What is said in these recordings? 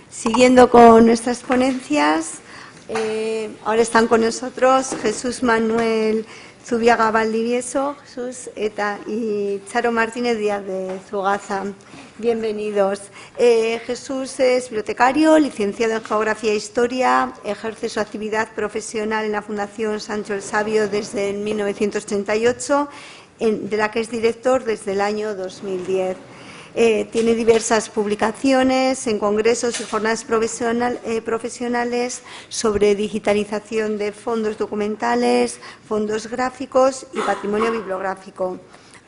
Siguiendo con nuestras ponencias, ahora están con nosotros Jesús Manuel Zubiaga Valdivieso y Charo Martínez Díaz de Zugaza. Bienvenidos. Jesús es bibliotecario, licenciado en Geografía e Historia, ejerce su actividad profesional en la Fundación Sancho el Sabio desde 1938, de la que es director desde el año 2010. Tiene diversas publicaciones en congresos y jornadas profesionales sobre digitalización de fondos documentales, fondos gráficos y patrimonio bibliográfico.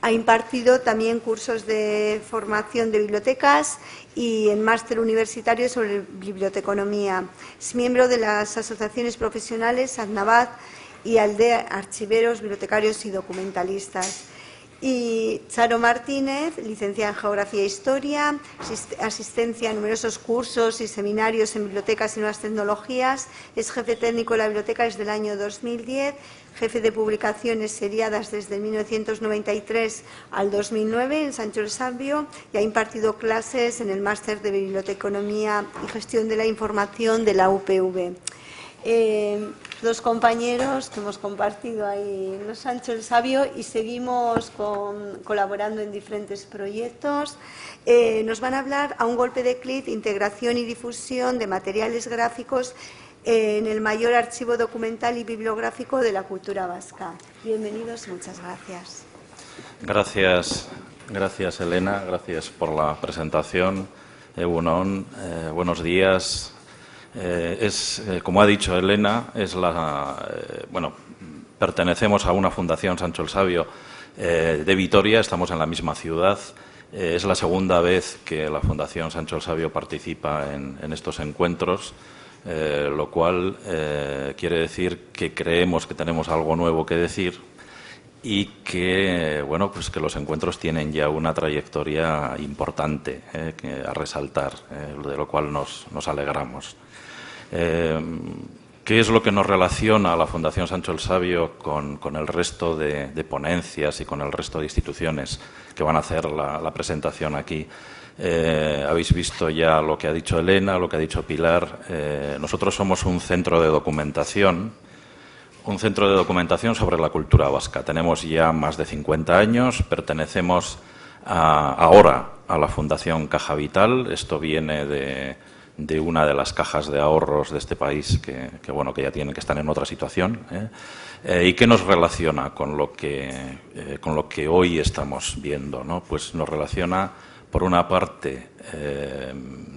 Ha impartido también cursos de formación de bibliotecas y en máster universitario sobre biblioteconomía. Es miembro de las asociaciones profesionales ADNAVAD y ALDEA, archiveros, bibliotecarios y documentalistas. Y Charo Martínez, licenciada en Geografía e Historia, asistencia a numerosos cursos y seminarios en bibliotecas y nuevas tecnologías, es jefe técnico de la biblioteca desde el año 2010, jefe de publicaciones seriadas desde 1993 al 2009 en Sancho el Sabio y ha impartido clases en el máster de Biblioteconomía y Gestión de la Información de la UPV. Dos compañeros que hemos compartido ahí en los Sancho el Sabio y seguimos colaborando en diferentes proyectos. Nos van a hablar a un golpe de clic, integración y difusión de materiales gráficos en el mayor archivo documental y bibliográfico de la cultura vasca. Bienvenidos y muchas gracias. Gracias Elena, gracias por la presentación. Egunon, buenos días. Como ha dicho Elena, pertenecemos a una fundación Sancho el Sabio de Vitoria, estamos en la misma ciudad. Es la segunda vez que la Fundación Sancho el Sabio participa en estos encuentros, lo cual quiere decir que creemos que tenemos algo nuevo que decir y que, que los encuentros tienen ya una trayectoria importante a resaltar, de lo cual nos alegramos. ¿Qué es lo que nos relaciona a la Fundación Sancho el Sabio con el resto de ponencias y con el resto de instituciones que van a hacer la presentación aquí? Habéis visto ya lo que ha dicho Elena, lo que ha dicho Pilar. Nosotros somos un centro de documentación sobre la cultura vasca. Tenemos ya más de 50 años, pertenecemos ahora a la Fundación Caja Vital. Esto viene de una de las cajas de ahorros de este país que ya tienen que estar en otra situación, y que nos relaciona con lo que hoy estamos viendo, ¿no? Pues nos relaciona, por una parte,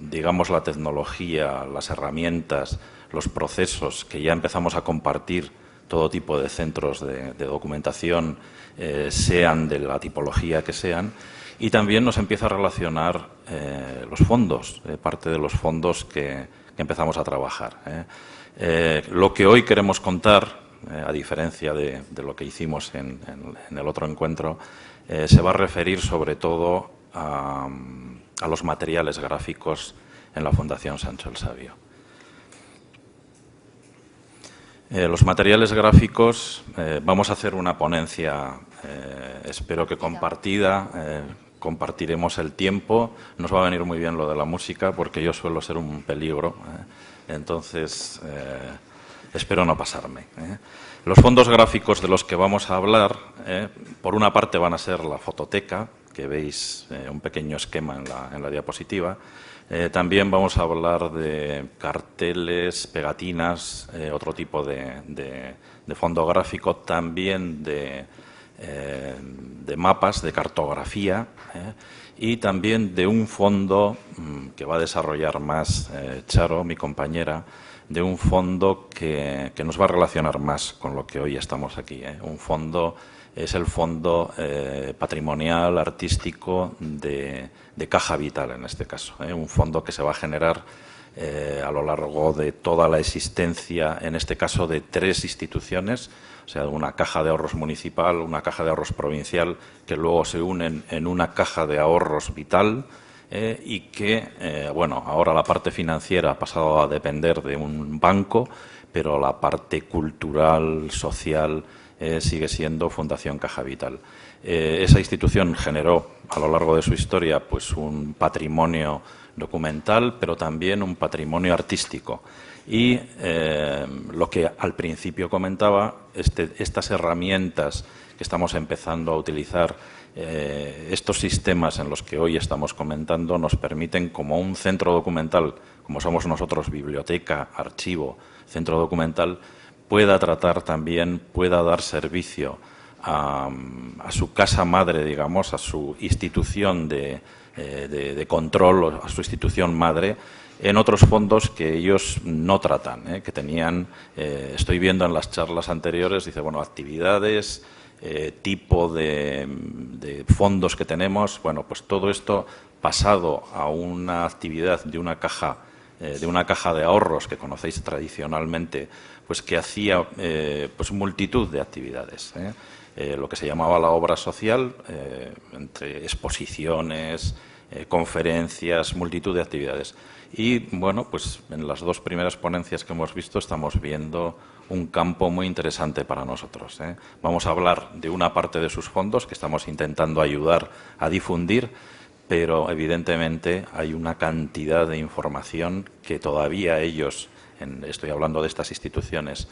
digamos, la tecnología, las herramientas, los procesos que ya empezamos a compartir todo tipo de centros de documentación, sean de la tipología que sean. Y también nos empieza a relacionar los fondos, parte de los fondos que empezamos a trabajar. Lo que hoy queremos contar, a diferencia de lo que hicimos en el otro encuentro, se va a referir sobre todo a los materiales gráficos en la Fundación Sancho el Sabio. Los materiales gráficos, vamos a hacer una ponencia, espero que compartida. Compartiremos el tiempo. Nos va a venir muy bien lo de la música porque yo suelo ser un peligro, entonces espero no pasarme. Los fondos gráficos de los que vamos a hablar, por una parte van a ser la fototeca, que veis un pequeño esquema en la diapositiva. También vamos a hablar de carteles, pegatinas, otro tipo de fondo gráfico, también de mapas, de cartografía, y también de un fondo que va a desarrollar más Charo, mi compañera, de un fondo que nos va a relacionar más con lo que hoy estamos aquí. Un fondo es el fondo patrimonial, artístico de Caja Vital, en este caso. Un fondo que se va a generar a lo largo de toda la existencia, en este caso, de 3 instituciones, o sea, una caja de ahorros municipal, una caja de ahorros provincial, que luego se unen en una caja de ahorros vital, y que, ahora la parte financiera ha pasado a depender de un banco, pero la parte cultural, social, sigue siendo Fundación Caja Vital. Esa institución generó a lo largo de su historia pues un patrimonio documental, pero también un patrimonio artístico. Y lo que al principio comentaba, estas herramientas que estamos empezando a utilizar, estos sistemas en los que hoy estamos comentando, nos permiten, como un centro documental, como somos nosotros, biblioteca, archivo, centro documental, pueda tratar también, pueda dar servicio a su casa madre, digamos, a su institución de control, a su institución madre, en otros fondos que ellos no tratan, que tenían, estoy viendo en las charlas anteriores, dice, bueno, actividades, tipo de fondos que tenemos, bueno, pues todo esto pasado a una actividad de una caja de ahorros que conocéis tradicionalmente, pues que hacía pues multitud de actividades, lo que se llamaba la obra social, entre exposiciones, conferencias, multitud de actividades. Y, bueno, pues en las dos primeras ponencias que hemos visto estamos viendo un campo muy interesante para nosotros. Vamos a hablar de una parte de sus fondos que estamos intentando ayudar a difundir, pero evidentemente hay una cantidad de información que todavía ellos, estoy hablando de estas instituciones,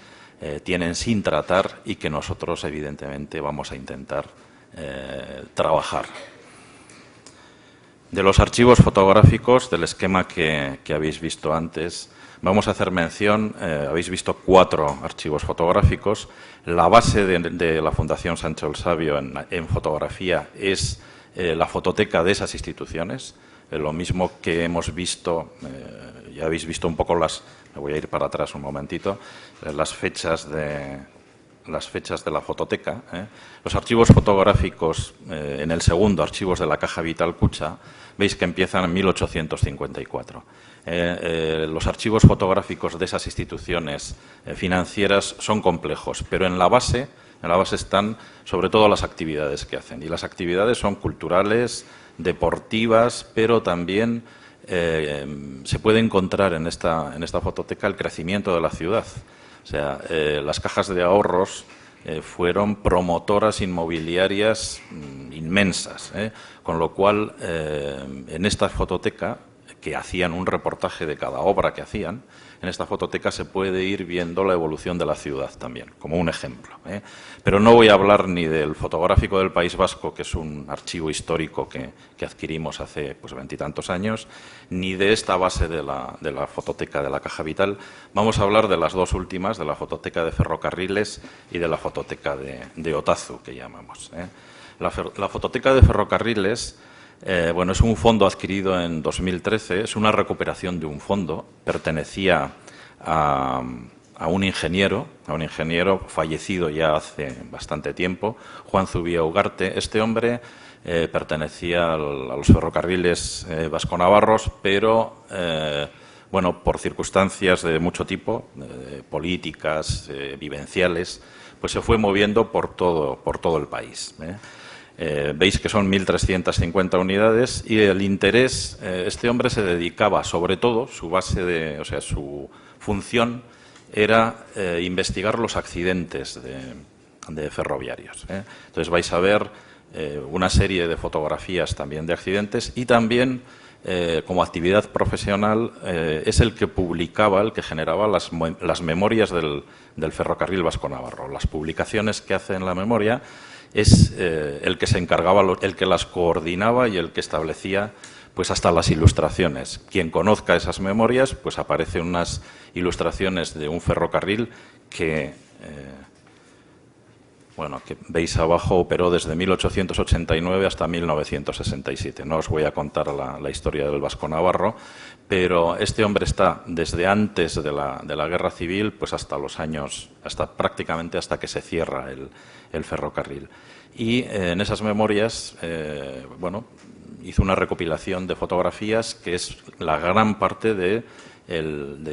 tienen sin tratar y que nosotros evidentemente vamos a intentar trabajar. De los archivos fotográficos, del esquema que habéis visto antes, vamos a hacer mención, habéis visto 4 archivos fotográficos. La base de la Fundación Sancho el Sabio en fotografía es la fototeca de esas instituciones, lo mismo que hemos visto, ya habéis visto un poco me voy a ir para atrás un momentito, las fechas de la fototeca. Los archivos fotográficos, en el segundo, archivos de la Caja Vital Kutxa, veis que empiezan en 1854. Los archivos fotográficos de esas instituciones financieras son complejos, pero en la base están sobre todo las actividades que hacen. Y las actividades son culturales, deportivas, pero también se puede encontrar en esta fototeca el crecimiento de la ciudad. O sea, las cajas de ahorros fueron promotoras inmobiliarias inmensas, con lo cual en esta fototeca, que hacían un reportaje de cada obra que hacían, en esta fototeca se puede ir viendo la evolución de la ciudad también, como un ejemplo. Pero no voy a hablar ni del fotográfico del País Vasco, que es un archivo histórico que adquirimos hace pues 20 y tantos años, ni de esta base de la fototeca de la Caja Vital. Vamos a hablar de las dos últimas, de la fototeca de Ferrocarriles y de la fototeca de Otazu, que llamamos. La fototeca de Ferrocarriles, bueno, es un fondo adquirido en 2013, es una recuperación de un fondo, pertenecía a un ingeniero fallecido ya hace bastante tiempo, Juan Zubia Ugarte. Este hombre pertenecía a los ferrocarriles vasco-navarros, pero bueno, por circunstancias de mucho tipo, políticas, vivenciales, pues se fue moviendo por todo el país. Veis que son 1.350 unidades y el interés, este hombre se dedicaba sobre todo, su función era investigar los accidentes de ferroviarios. Entonces vais a ver una serie de fotografías también de accidentes y también como actividad profesional es el que publicaba, el que generaba las memorias del ferrocarril vasco-navarro. Las publicaciones que hace en la memoria es el que se encargaba, el que las coordinaba y el que establecía pues hasta las ilustraciones. Quien conozca esas memorias, pues aparecen unas ilustraciones de un ferrocarril que veis abajo, operó desde 1889 hasta 1967. No os voy a contar la historia del vasco-navarro, pero este hombre está desde antes de la Guerra Civil pues hasta prácticamente hasta que se cierra el ferrocarril. Y en esas memorias, hizo una recopilación de fotografías que es la gran parte de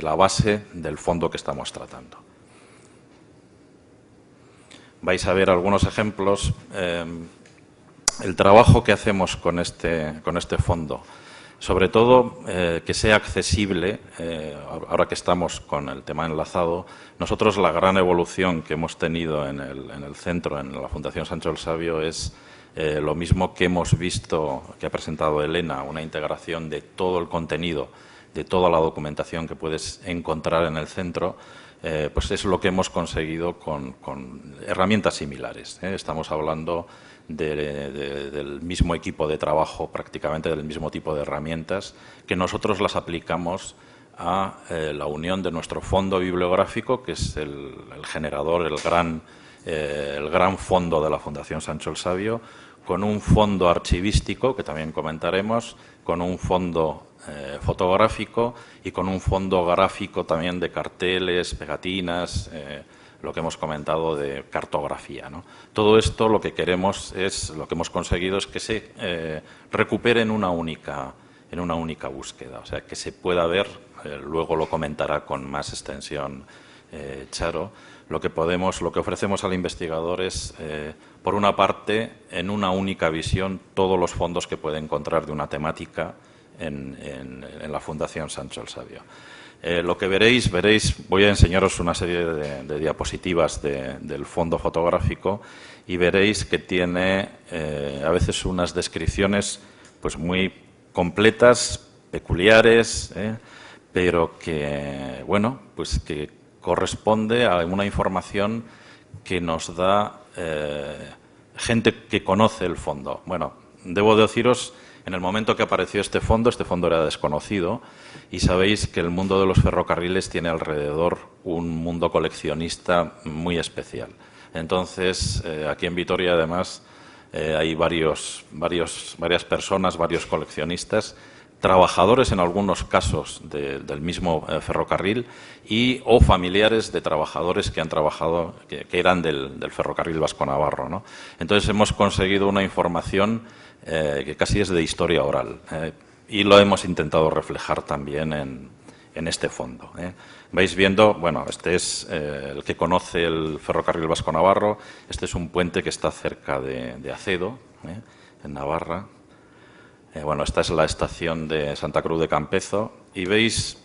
la base del fondo que estamos tratando. Vais a ver algunos ejemplos. El trabajo que hacemos con este fondo, sobre todo que sea accesible, ahora que estamos con el tema enlazado, nosotros la gran evolución que hemos tenido en el centro, en la Fundación Sancho el Sabio, es Lo mismo que hemos visto, que ha presentado Elena, una integración de todo el contenido, de toda la documentación que puedes encontrar en el centro, pues es lo que hemos conseguido con herramientas similares. Estamos hablando del mismo equipo de trabajo, prácticamente del mismo tipo de herramientas, que nosotros las aplicamos a la unión de nuestro fondo bibliográfico, que es el generador, el gran fondo de la Fundación Sancho el Sabio, con un fondo archivístico, que también comentaremos, con un fondo fotográfico y con un fondo gráfico también de carteles, pegatinas, lo que hemos comentado de cartografía, ¿no? Todo esto lo que queremos es, lo que hemos conseguido es que se recupere en una única búsqueda, o sea, que se pueda ver, luego lo comentará con más extensión Charo. Lo que ofrecemos al investigador es, por una parte, en una única visión, todos los fondos que puede encontrar de una temática en la Fundación Sancho el Sabio. Lo que veréis, voy a enseñaros una serie de diapositivas del fondo fotográfico y veréis que tiene a veces unas descripciones pues muy completas, peculiares, pero que, bueno, pues que corresponde a una información que nos da gente que conoce el fondo. Bueno, debo deciros, en el momento que apareció este fondo era desconocido y sabéis que el mundo de los ferrocarriles tiene alrededor un mundo coleccionista muy especial. Entonces, aquí en Vitoria, además, hay varias personas, varios coleccionistas, trabajadores en algunos casos del mismo ferrocarril o familiares de trabajadores que han trabajado, que eran del ferrocarril vasco-navarro, ¿no? Entonces hemos conseguido una información que casi es de historia oral y lo hemos intentado reflejar también en este fondo. Vais viendo, bueno, este es el que conoce el ferrocarril vasco-navarro, este es un puente que está cerca de Acedo, en Navarra. Bueno, esta es la estación de Santa Cruz de Campezo y veis,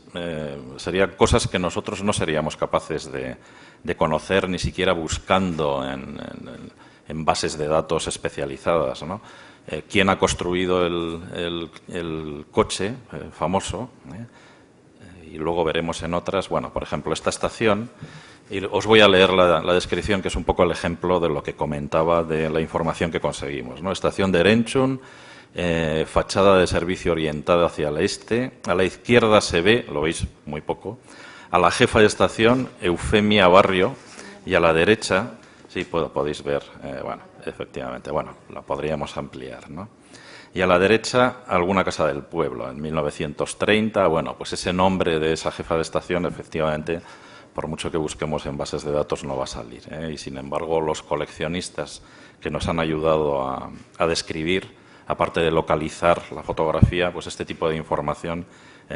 serían cosas que nosotros no seríamos capaces de conocer ni siquiera buscando en bases de datos especializadas, ¿no? ¿Quién ha construido el coche famoso? Y luego veremos en otras, bueno, por ejemplo, esta estación, y os voy a leer la descripción, que es un poco el ejemplo de lo que comentaba de la información que conseguimos, ¿no? Estación de Erenchun, fachada de servicio orientada hacia el este, a la izquierda se ve, lo veis muy poco, a la jefa de estación, Eufemia Barrio, y a la derecha, sí podéis ver, bueno, efectivamente, bueno, la podríamos ampliar, ¿no? Y a la derecha, alguna casa del pueblo, en 1930, bueno, pues ese nombre de esa jefa de estación, efectivamente, por mucho que busquemos en bases de datos, no va a salir, y sin embargo, los coleccionistas que nos han ayudado a describir, aparte de localizar la fotografía, pues este tipo de información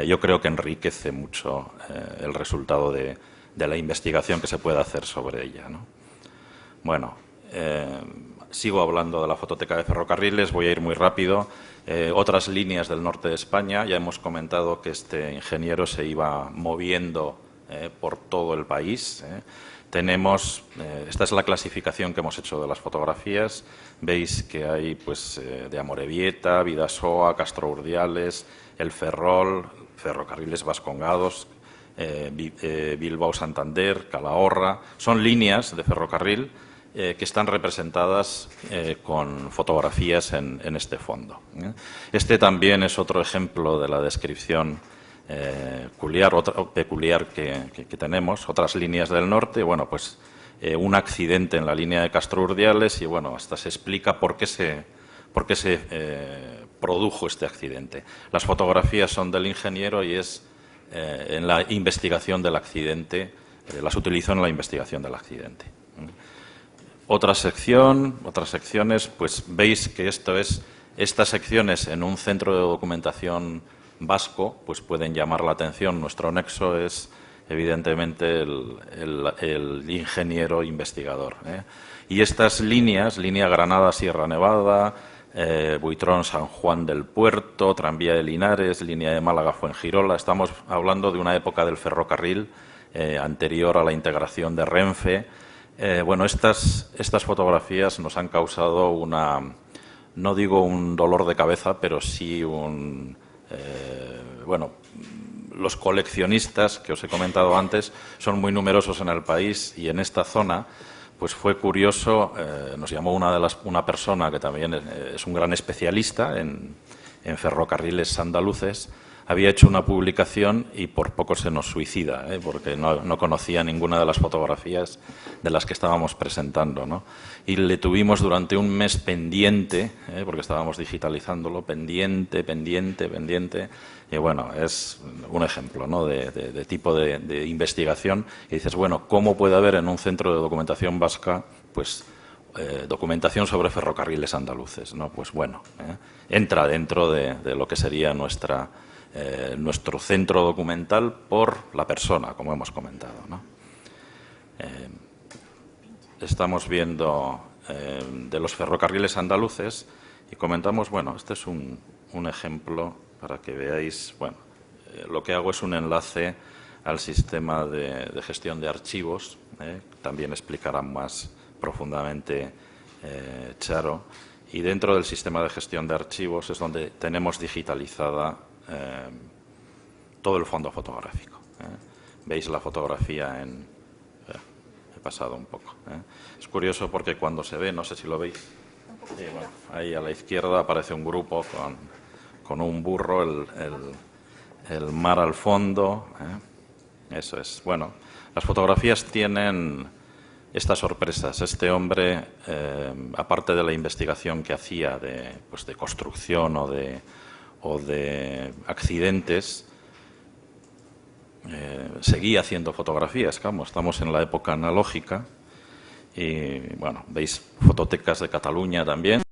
yo creo que enriquece mucho el resultado de la investigación que se puede hacer sobre ella, ¿no? Bueno, sigo hablando de la fototeca de ferrocarriles, voy a ir muy rápido. Otras líneas del norte de España, ya hemos comentado que este ingeniero se iba moviendo por todo el país. Tenemos, esta es la clasificación que hemos hecho de las fotografías. Veis que hay pues de Amorebieta, Bidasoa, Castro Urdiales, El Ferrol, Ferrocarriles Vascongados, Bilbao Santander, Calahorra. Son líneas de ferrocarril que están representadas con fotografías en este fondo. Este también es otro ejemplo de la descripción peculiar que tenemos. Otras líneas del norte, bueno, pues un accidente en la línea de Castro Urdiales y, bueno, hasta se explica por qué se produjo este accidente. Las fotografías son del ingeniero y es en la investigación del accidente, las utilizó en la investigación del accidente. Otras secciones, pues veis que estas secciones en un centro de documentación vasco, pues pueden llamar la atención. Nuestro nexo es, evidentemente, el ingeniero investigador, Y estas líneas, línea Granada-Sierra Nevada, Buitrón-San Juan del Puerto, Tranvía de Linares, línea de Málaga-Fuengirola, estamos hablando de una época del ferrocarril anterior a la integración de Renfe. Bueno, estas fotografías nos han causado no digo un dolor de cabeza, pero sí bueno, los coleccionistas que os he comentado antes son muy numerosos en el país y en esta zona pues fue curioso, nos llamó una persona que también es un gran especialista en ferrocarriles andaluces. Había hecho una publicación y por poco se nos suicida, porque no conocía ninguna de las fotografías de las que estábamos presentando, ¿no? Y le tuvimos durante un mes pendiente, porque estábamos digitalizándolo, pendiente. Y bueno, es un ejemplo, ¿no?, de tipo de investigación. Y dices, bueno, ¿cómo puede haber en un centro de documentación vasca, pues, documentación sobre ferrocarriles andaluces, ¿no? Pues bueno, entra dentro de lo que sería nuestro centro documental por la persona, como hemos comentado, ¿no? Estamos viendo de los ferrocarriles andaluces y comentamos, bueno, este es un ejemplo para que veáis, bueno, lo que hago es un enlace al sistema de gestión de archivos, también explicará más profundamente Charo, y dentro del sistema de gestión de archivos es donde tenemos digitalizada todo el fondo fotográfico. Veis la fotografía he pasado un poco. Es curioso porque cuando se ve, no sé si lo veis, bueno, ahí a la izquierda aparece un grupo con un burro, el mar al fondo. Eso es. Bueno, las fotografías tienen estas sorpresas. Este hombre, aparte de la investigación que hacía de construcción o de accidentes, seguía haciendo fotografías. Claro, estamos en la época analógica y, bueno, veis fototecas de Cataluña también.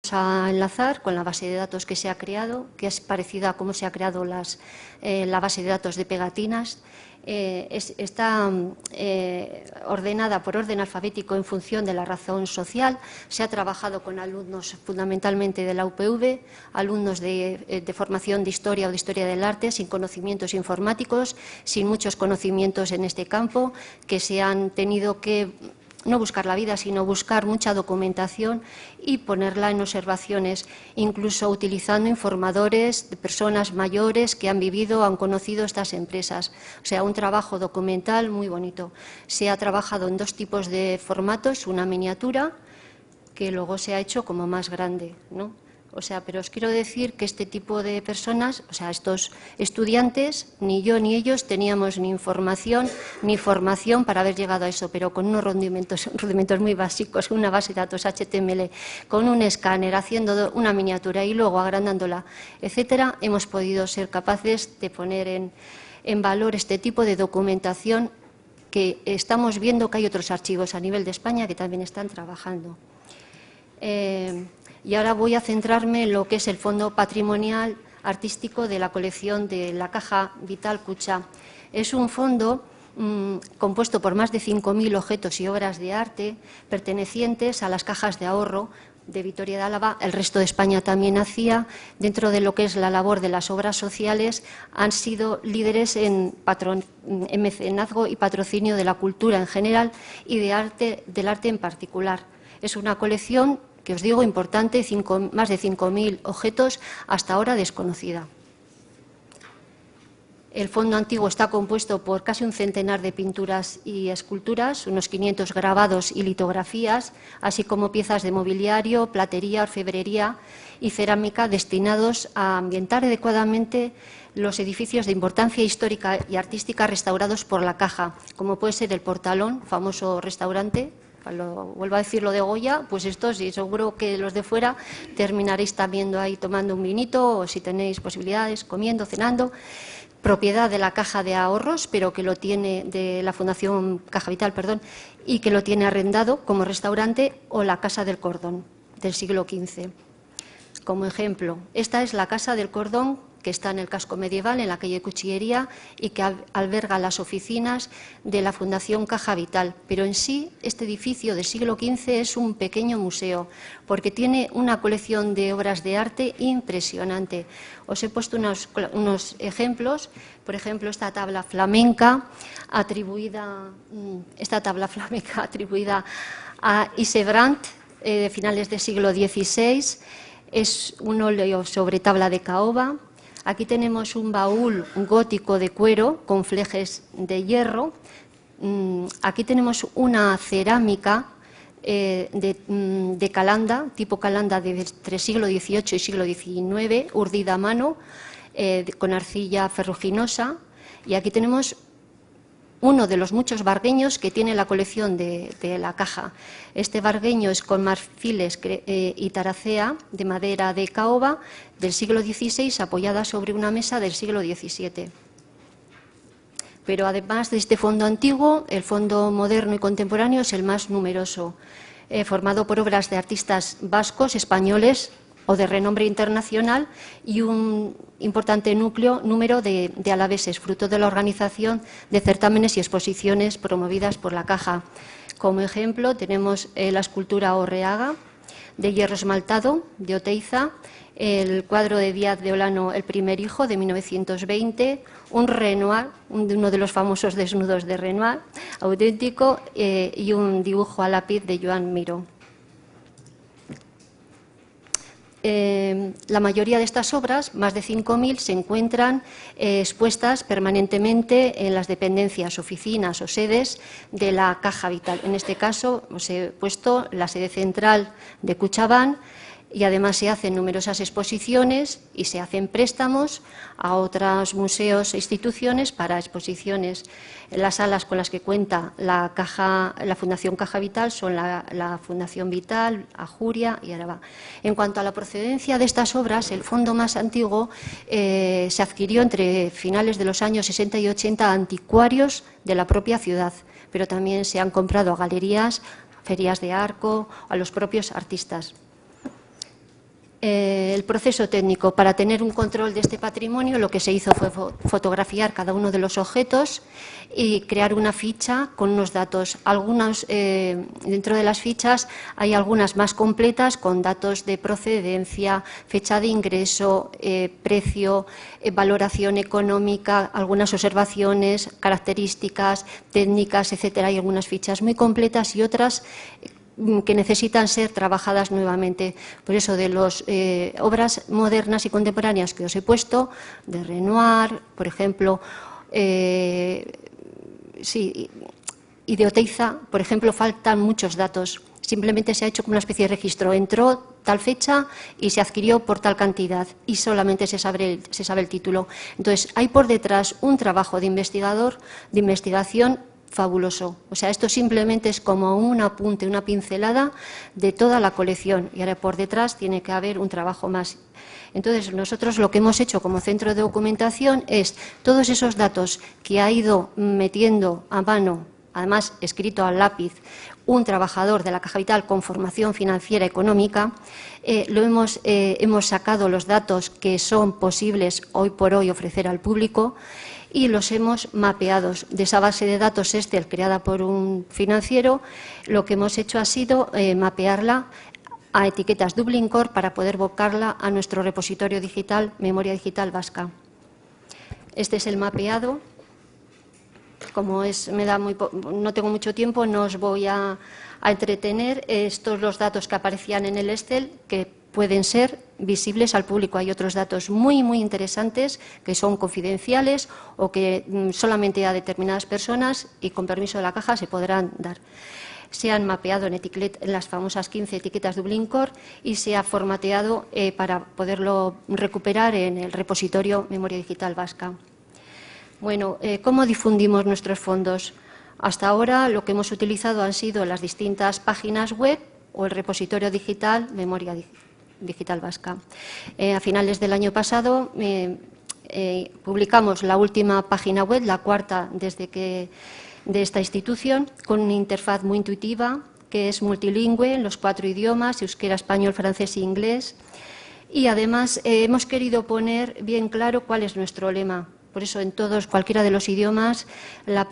Vamos a enlazar con la base de datos que se ha creado, que es parecida a cómo se ha creado la base de datos de pegatinas. Está ordenada por orden alfabético en función de la razón social. Se ha trabajado con alumnos fundamentalmente de la UPV, alumnos de formación de historia o de historia del arte, sin conocimientos informáticos, sin muchos conocimientos en este campo, que se han tenido que no buscar la vida, sino buscar mucha documentación y ponerla en observaciones, incluso utilizando informadores de personas mayores que han vivido, han conocido estas empresas. O sea, un trabajo documental muy bonito. Se ha trabajado en dos tipos de formatos, una miniatura que luego se ha hecho como más grande, ¿no? O sea, pero os quiero decir que este tipo de personas, o sea, estos estudiantes, ni yo ni ellos teníamos ni información ni formación para haber llegado a eso, pero con unos rudimentos muy básicos, una base de datos HTML, con un escáner, haciendo una miniatura y luego agrandándola, etcétera, hemos podido ser capaces de poner en valor este tipo de documentación que estamos viendo que hay otros archivos a nivel de España que también están trabajando. Y ahora voy a centrarme en lo que es el fondo patrimonial artístico de la colección de la Caja Vital Kutxa. Es un fondo compuesto por más de 5.000 objetos y obras de arte pertenecientes a las cajas de ahorro de Vitoria de Álava. El resto de España también hacía. Dentro de lo que es la labor de las obras sociales, han sido líderes en mecenazgo y patrocinio de la cultura en general y del arte en particular. Es una colección que os digo importante, más de 5.000 objetos, hasta ahora desconocida. El fondo antiguo está compuesto por casi un centenar de pinturas y esculturas, unos 500 grabados y litografías, así como piezas de mobiliario, platería, orfebrería y cerámica destinados a ambientar adecuadamente los edificios de importancia histórica y artística restaurados por la Caja, como puede ser el Portalón, famoso restaurante. Vuelvo a decir lo de Goya, pues esto sí, seguro que los de fuera terminaréis también ahí tomando un vinito o si tenéis posibilidades, comiendo, cenando. Propiedad de la Caja de Ahorros, pero que lo tiene de la Fundación Caja Vital, perdón, y que lo tiene arrendado como restaurante, o la Casa del Cordón del siglo XV. Como ejemplo, esta es la Casa del Cordón, que está en el casco medieval, en la calle Cuchillería, y que alberga las oficinas de la Fundación Caja Vital. Pero en sí, este edificio del siglo XV es un pequeño museo, porque tiene una colección de obras de arte impresionante. Os he puesto unos ejemplos, por ejemplo, esta tabla flamenca atribuida a Isebrandt, de finales del siglo XVI. Es un óleo sobre tabla de caoba. Aquí tenemos un baúl gótico de cuero con flejes de hierro. Aquí tenemos una cerámica de calanda, tipo calanda de entre siglo XVIII y siglo XIX, urdida a mano, con arcilla ferruginosa. Y aquí tenemos uno de los muchos vargueños que tiene la colección de la caja. Este vargueño es con marfiles y taracea de madera de caoba del siglo XVI, apoyada sobre una mesa del siglo XVII. Pero además de este fondo antiguo, el fondo moderno y contemporáneo es el más numeroso, formado por obras de artistas vascos, españoles o de renombre internacional, y un importante número de alaveses, fruto de la organización de certámenes y exposiciones promovidas por la Caja. Como ejemplo tenemos la escultura Orreaga, de hierro esmaltado, de Oteiza, el cuadro de Díaz de Olano, El primer hijo, de 1920, un Renoir, uno de los famosos desnudos de Renoir, auténtico, y un dibujo a lápiz de Joan Miró. La mayoría de estas obras, más de 5.000, se encuentran expuestas permanentemente en las dependencias, oficinas o sedes de la Caja Vital. En este caso, os he puesto la sede central de Kutxabank, y además se hacen numerosas exposiciones y se hacen préstamos a otros museos e instituciones para exposiciones. Las salas con las que cuenta la Fundación Caja Vital son la Fundación Vital, Ajuria y Araba. En cuanto a la procedencia de estas obras, el fondo más antiguo se adquirió entre finales de los años 60 y 80 a anticuarios de la propia ciudad, pero también se han comprado a galerías, ferias de arco, a los propios artistas. El proceso técnico. Para tener un control de este patrimonio, lo que se hizo fue fotografiar cada uno de los objetos y crear una ficha con unos datos. Dentro de las fichas hay algunas más completas con datos de procedencia, fecha de ingreso, precio, valoración económica, algunas observaciones, características técnicas, etcétera. Hay algunas fichas muy completas y otras que necesitan ser trabajadas nuevamente. Por eso, de las obras modernas y contemporáneas que os he puesto, de Renoir, por ejemplo, y de Oteiza, por ejemplo, faltan muchos datos. Simplemente se ha hecho como una especie de registro. Entró tal fecha y se adquirió por tal cantidad, y solamente se sabe el título. Entonces, hay por detrás un trabajo de investigación fabuloso. O sea, esto simplemente es como un apunte, una pincelada de toda la colección, y ahora por detrás tiene que haber un trabajo más. Entonces, nosotros lo que hemos hecho como centro de documentación es todos esos datos que ha ido metiendo a mano, además escrito al lápiz, un trabajador de la Caja Vital con formación financiera económica. Hemos sacado los datos que son posibles hoy por hoy ofrecer al público, y los hemos mapeado. De esa base de datos Excel creada por un financiero, lo que hemos hecho ha sido mapearla a etiquetas Dublin Core para poder volcarla a nuestro repositorio digital, Memoria Digital Vasca. Este es el mapeado. Como no tengo mucho tiempo, no os voy a entretener. Estos los datos que aparecían en el Excel, que pueden ser visibles al público. Hay otros datos muy, muy interesantes que son confidenciales o que solamente a determinadas personas y con permiso de la Caja se podrán dar. Se han mapeado en las famosas 15 etiquetas Dublin Core y se ha formateado para poderlo recuperar en el repositorio Memoria Digital Vasca. Bueno, ¿cómo difundimos nuestros fondos? Hasta ahora lo que hemos utilizado han sido las distintas páginas web o el repositorio digital Memoria Digital Vasca. A finales del año pasado publicamos la última página web, la cuarta de esta institución, con una interfaz muy intuitiva, que es multilingüe en los 4 idiomas, euskera, español, francés e inglés. Y además hemos querido poner bien claro cuál es nuestro lema. Por eso, en cualquiera de los idiomas, la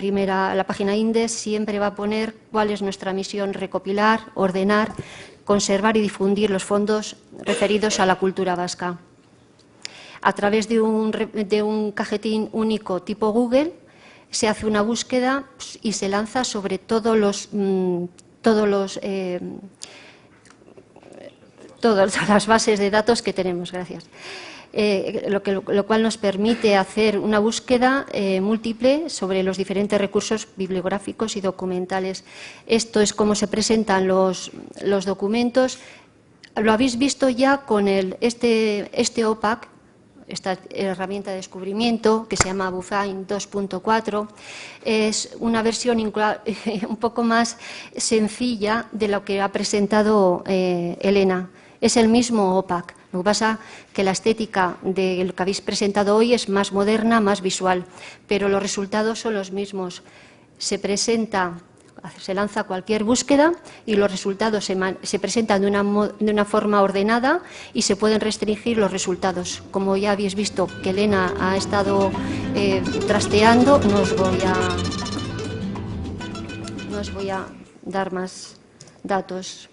página Index siempre va a poner cuál es nuestra misión: recopilar, ordenar, conservar y difundir los fondos referidos a la cultura vasca. A través de un cajetín único tipo Google, se hace una búsqueda y se lanza sobre todos los todas las bases de datos que tenemos, gracias. Lo cual nos permite hacer una búsqueda múltiple sobre los diferentes recursos bibliográficos y documentales. Esto es cómo se presentan los documentos. Lo habéis visto ya con este OPAC, esta herramienta de descubrimiento que se llama Bufind 2.4, es una versión un poco más sencilla de lo que ha presentado Elena. Es el mismo OPAC. Lo que pasa es que la estética de lo que habéis presentado hoy es más moderna, más visual, pero los resultados son los mismos. Se lanza cualquier búsqueda y los resultados se presentan de una forma ordenada y se pueden restringir los resultados. Como ya habéis visto que Elena ha estado trasteando, no os voy a dar más datos.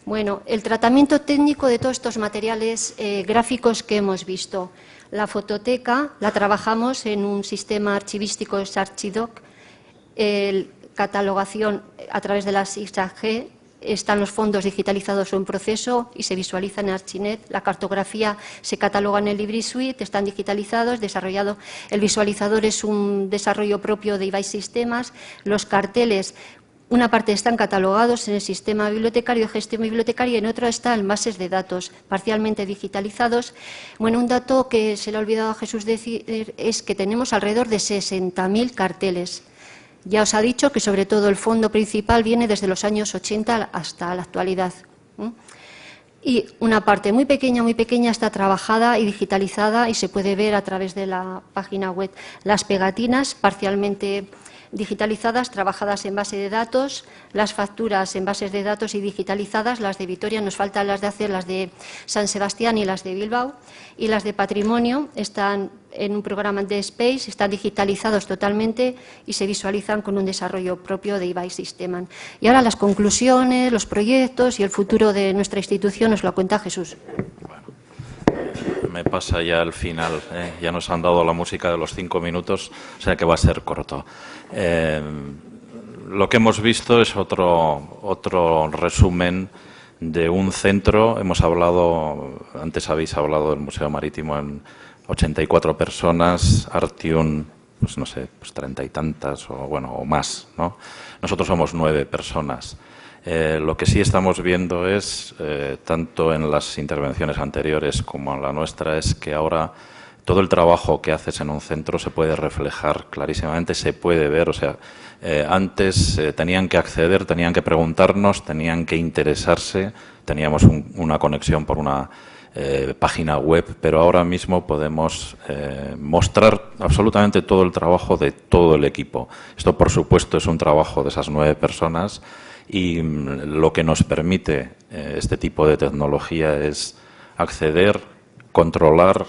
Bueno, el tratamiento técnico de todos estos materiales gráficos que hemos visto. La fototeca la trabajamos en un sistema archivístico, es Archidoc. Catalogación a través de las ISAG, están los fondos digitalizados o en proceso y se visualizan en Archinet. La cartografía se cataloga en el LibriSuite, están digitalizados, desarrollado. El visualizador es un desarrollo propio de Ibai Sistemas. Los carteles, una parte están catalogados en el sistema bibliotecario, gestión bibliotecaria, y en otro está en bases de datos parcialmente digitalizados. Bueno, un dato que se le ha olvidado a Jesús decir es que tenemos alrededor de 60.000 carteles. Ya os ha dicho que sobre todo el fondo principal viene desde los años 80 hasta la actualidad. Y una parte muy pequeña está trabajada y digitalizada y se puede ver a través de la página web. Las pegatinas parcialmente digitalizadas, trabajadas en base de datos, las facturas en bases de datos y digitalizadas, las de Vitoria, nos faltan las de hacer, las de San Sebastián y las de Bilbao, y las de patrimonio están en un programa de Space, están digitalizados totalmente y se visualizan con un desarrollo propio de Ibai Sisteman. Y ahora las conclusiones, los proyectos y el futuro de nuestra institución nos lo cuenta Jesús. Me pasa ya al final, ya nos han dado la música de los 5 minutos, o sea que va a ser corto. Lo que hemos visto es otro resumen de un centro. Hemos hablado, antes habéis hablado del Museo Marítimo en 84 personas, Artium, pues no sé, pues 30 y tantas o más, ¿no? Nosotros somos 9 personas. Lo que sí estamos viendo es, tanto en las intervenciones anteriores como en la nuestra, es que ahora todo el trabajo que haces en un centro se puede reflejar clarísimamente, se puede ver. O sea, antes tenían que acceder, tenían que preguntarnos, tenían que interesarse, teníamos una conexión por una página web, pero ahora mismo podemos mostrar absolutamente todo el trabajo de todo el equipo. Esto, por supuesto, es un trabajo de esas 9 personas. Y lo que nos permite este tipo de tecnología es acceder, controlar,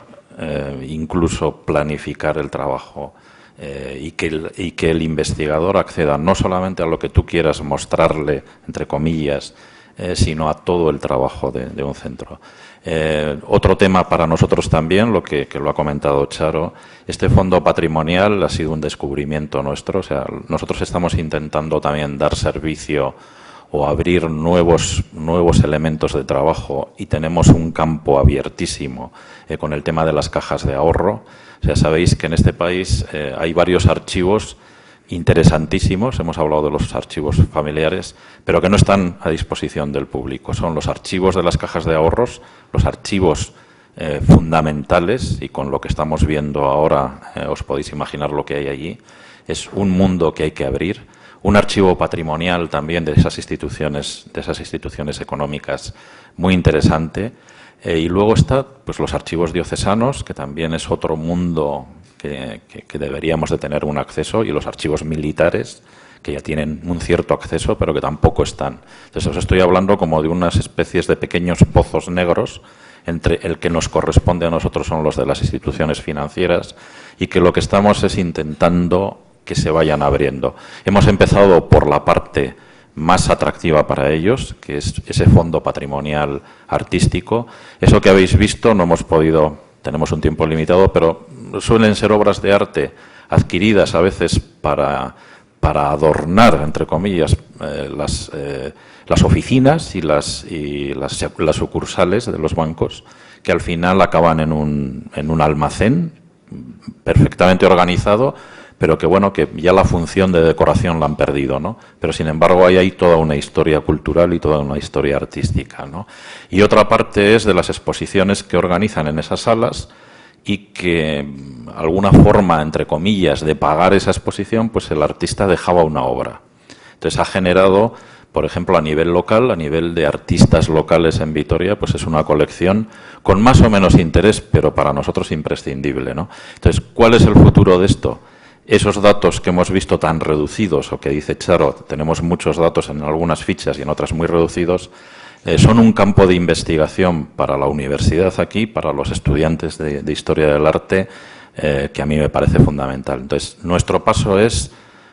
incluso planificar el trabajo y que el investigador acceda no solamente a lo que tú quieras mostrarle, entre comillas, sino a todo el trabajo de un centro. Otro tema para nosotros también, que lo ha comentado Charo, este fondo patrimonial ha sido un descubrimiento nuestro. O sea, nosotros estamos intentando también dar servicio o abrir nuevos elementos de trabajo, y tenemos un campo abiertísimo con el tema de las cajas de ahorro. O sea, sabéis que en este país hay varios archivos interesantísimos, hemos hablado de los archivos familiares, pero que no están a disposición del público. Son los archivos de las cajas de ahorros, los archivos fundamentales, y con lo que estamos viendo ahora os podéis imaginar lo que hay allí. Es un mundo que hay que abrir. Un archivo patrimonial también de esas instituciones económicas muy interesante. Y luego está pues los archivos diocesanos, que también es otro mundo que deberíamos de tener un acceso, y los archivos militares, que ya tienen un cierto acceso, pero que tampoco están. Entonces os estoy hablando como de unas especies de pequeños pozos negros, entre el que nos corresponde a nosotros son los de las instituciones financieras, y que lo que estamos es intentando que se vayan abriendo. Hemos empezado por la parte más atractiva para ellos, que es ese fondo patrimonial artístico. Eso que habéis visto no hemos podido, tenemos un tiempo limitado, pero suelen ser obras de arte adquiridas a veces para para adornar, entre comillas, las oficinas y las sucursales de los bancos, que al final acaban en un almacén perfectamente organizado, pero que bueno, que ya la función de decoración la han perdido, ¿no? Pero sin embargo ahí hay toda una historia cultural y toda una historia artística, ¿no? Y otra parte es de las exposiciones que organizan en esas salas y que alguna forma, entre comillas, de pagar esa exposición, pues el artista dejaba una obra. Entonces ha generado, por ejemplo, a nivel local, a nivel de artistas locales en Vitoria, pues es una colección con más o menos interés, pero para nosotros imprescindible, ¿no? Entonces, ¿cuál es el futuro de esto? Esos datos que hemos visto tan reducidos, o que dice Charo, tenemos muchos datos en algunas fichas y en otras muy reducidos, son un campo de investigación para la universidad aquí, para los estudiantes de Historia del Arte, que a mí me parece fundamental. Entonces, nuestro paso es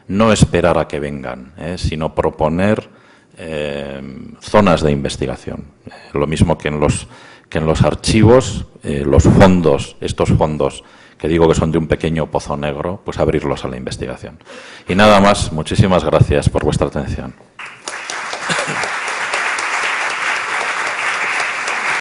no esperar a que vengan, sino proponer zonas de investigación. Lo mismo que en los archivos, los fondos, estos fondos que digo que son de un pequeño pozo negro, pues abrirlos a la investigación. Y nada más, muchísimas gracias por vuestra atención.